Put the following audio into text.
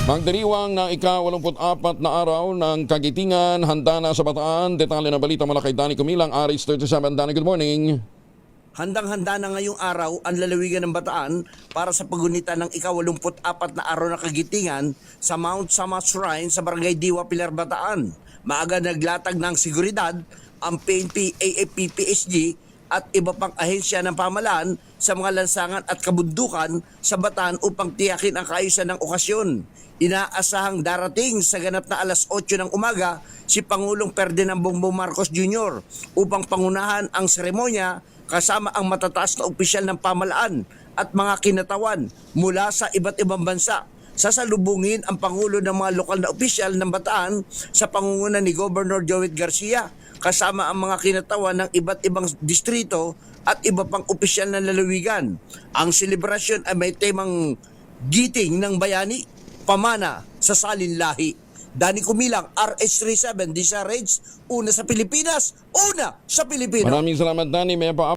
Magdiriwang ng ika-84 na araw ng kagitingan, handa na sa Bataan. Detalye ng balita mula kay Danny Cumilang, Aris 37. Danny, good morning. Handang-handa na ngayong araw ang lalawigan ng Bataan para sa pagunita ng ika-84 na araw na kagitingan sa Mount Sama Shrine sa Barangay Diwa, Pilar, Bataan. Maaga naglatag ng seguridad ang PNP, AFP, PSG at iba pang ahensya ng pamahalaan sa mga lansangan at kabundukan sa Bataan upang tiyakin ang kaayusan ng okasyon. Inaasahang darating sa ganap na alas 8 ng umaga si Pangulong Ferdinand Bongbong Marcos Jr. upang pangunahan ang seremonya kasama ang matataas na opisyal ng pamahalaan at mga kinatawan mula sa iba't ibang bansa. Sasalubungin ang Pangulo ng mga lokal na opisyal ng Bataan sa pangunguna ni Governor Joet Garcia kasama ang mga kinatawan ng iba't ibang distrito at iba pang opisyal ng lalawigan. Ang selebrasyon ay may temang giting ng bayani, pamana sa salin lahi. Danny Cumilang, RH37, DZRH, una sa Pilipinas, una sa Pilipino. Maraming salamat, Danny. May pa